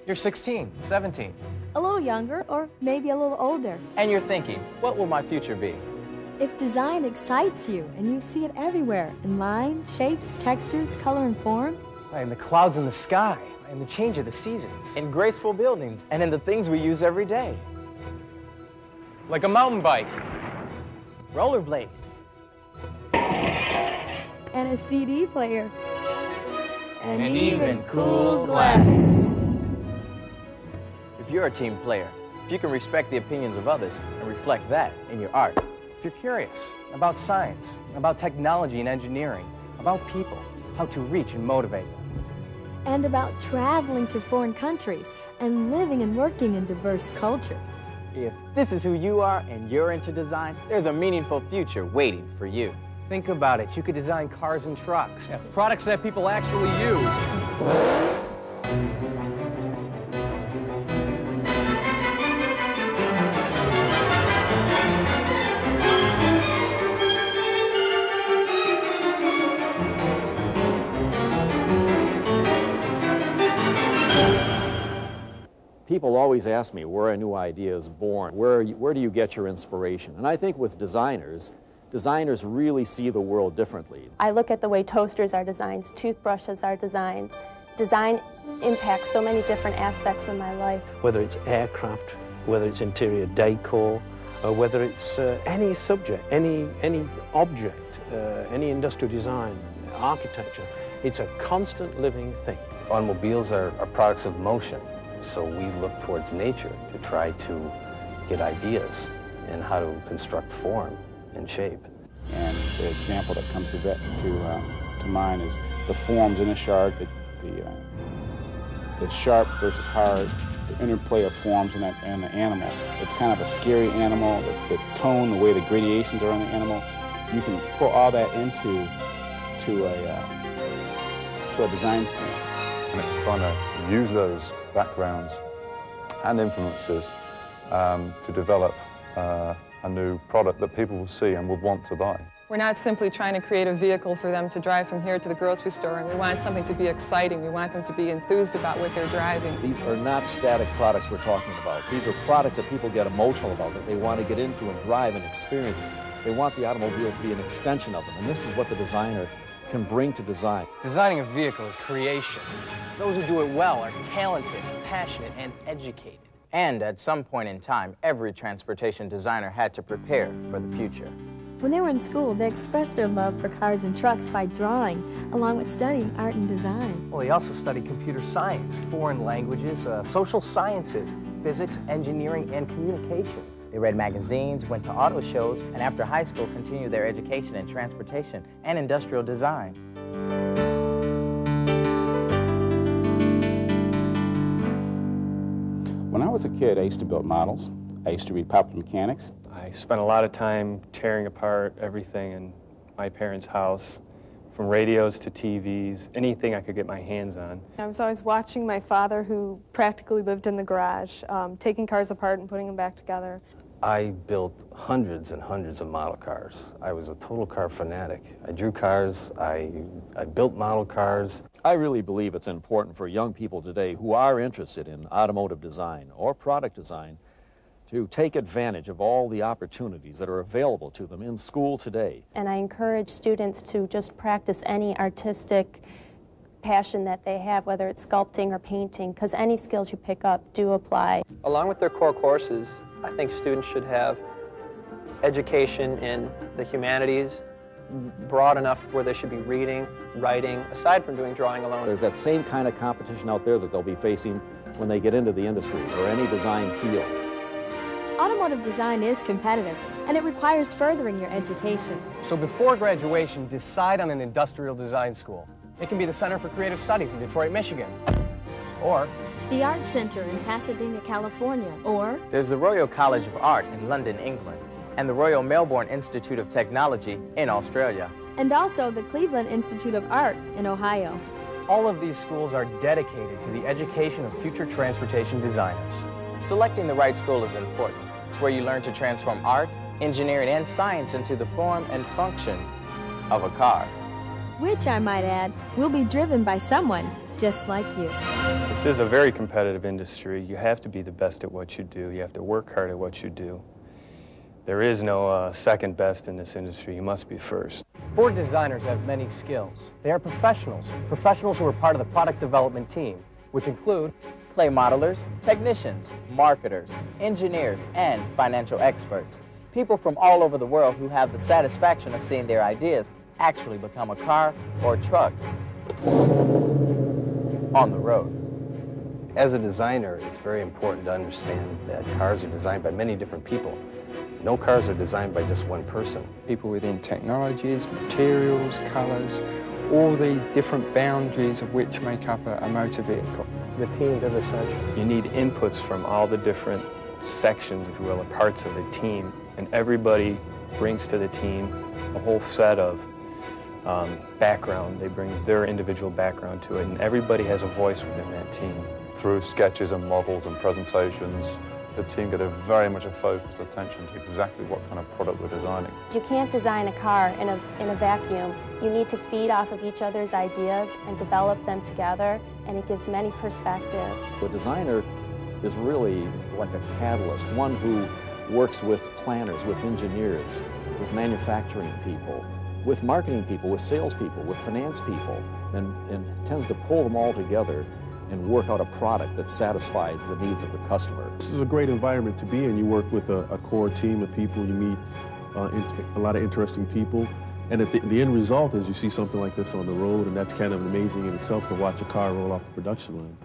You're 16, 17. A little younger, or maybe a little older. And you're thinking, what will my future be? If design excites you and you see it everywhere, in line, shapes, textures, color, and form. Right, in the clouds in the sky, in the change of the seasons. In graceful buildings, and in the things we use every day. Like a mountain bike. Rollerblades. And a CD player. And even cool glasses. If you're a team player, if you can respect the opinions of others and reflect that in your art. If you're curious about science, about technology and engineering, about people, how to reach and motivate them. And about traveling to foreign countries and living and working in diverse cultures. If this is who you are and you're into design, there's a meaningful future waiting for you. Think about it. You could design cars and trucks, products that people actually use. People always ask me where a new idea is born, where do you get your inspiration? And I think with designers really see the world differently. I look at the way toasters are designed, toothbrushes are designed. Design impacts so many different aspects of my life. Whether it's aircraft, whether it's interior decor, or whether it's any subject, any object, any industrial design, architecture, it's a constant living thing. Automobiles are products of motion. So we look towards nature to try to get ideas and how to construct form and shape. And the example that comes to mind is the forms in a shark, the sharp versus hard, the interplay of forms in the animal. It's kind of a scary animal, the tone, the way the gradations are on the animal. You can put all that into a design plan. And it's trying to use those backgrounds and influences to develop a new product that people will see and would want to buy. We're not simply trying to create a vehicle for them to drive from here to the grocery store, and we want something to be exciting. We want them to be enthused about what they're driving. These are not static products we're talking about. These are products that people get emotional about, that they want to get into and drive and experience. They want the automobile to be an extension of them, and this is what the designer can bring to design. Designing a vehicle is creation. Those who do it well are talented, passionate, and educated. And at some point in time, every transportation designer had to prepare for the future. When they were in school, they expressed their love for cars and trucks by drawing, along with studying art and design. Well, they also studied computer science, foreign languages, social sciences, physics, engineering, and communications. They read magazines, went to auto shows, and after high school continued their education in transportation and industrial design. When I was a kid, I used to build models. I used to read Popular Mechanics. I spent a lot of time tearing apart everything in my parents' house, from radios to TVs, anything I could get my hands on. I was always watching my father, who practically lived in the garage, taking cars apart and putting them back together. I built hundreds and hundreds of model cars. I was a total car fanatic. I drew cars, I built model cars. I really believe it's important for young people today who are interested in automotive design or product design to take advantage of all the opportunities that are available to them in school today. And I encourage students to just practice any artistic passion that they have, whether it's sculpting or painting, because any skills you pick up do apply. Along with their core courses, I think students should have education in the humanities, broad enough where they should be reading, writing, aside from doing drawing alone. There's that same kind of competition out there that they'll be facing when they get into the industry or any design field. Automotive design is competitive, and it requires furthering your education. So before graduation, decide on an industrial design school. It can be the Center for Creative Studies in Detroit, Michigan, or the Art Center in Pasadena, California, or there's the Royal College of Art in London, England, and the Royal Melbourne Institute of Technology in Australia. And also the Cleveland Institute of Art in Ohio. All of these schools are dedicated to the education of future transportation designers. Selecting the right school is important. It's where you learn to transform art, engineering, and science into the form and function of a car. Which, I might add, will be driven by someone just like you. This is a very competitive industry. You have to be the best at what you do. You have to work hard at what you do. There is no second best in this industry. You must be first. Ford designers have many skills. They are professionals who are part of the product development team, which include clay modelers, technicians, marketers, engineers, and financial experts. People from all over the world who have the satisfaction of seeing their ideas actually become a car or truck on the road. As a designer, it's very important to understand that cars are designed by many different people. No cars are designed by just one person. People within technologies, materials, colours, all these different boundaries of which make up a motor vehicle. The team is essential. You need inputs from all the different sections, if you will, or parts of the team, and everybody brings to the team a whole set of background. They bring their individual background to it, and everybody has a voice within that team. Through sketches and models and presentations, the team get very much a focused attention to exactly what kind of product we're designing. You can't design a car in a vacuum. You need to feed off of each other's ideas and develop them together, and it gives many perspectives. The designer is really like a catalyst, one who works with planners, with engineers, with manufacturing people, with marketing people, with salespeople, with finance people, and tends to pull them all together and work out a product that satisfies the needs of the customer. This is a great environment to be in. You work with a core team of people, you meet a lot of interesting people, and at the end result is you see something like this on the road, and that's kind of amazing in itself to watch a car roll off the production line.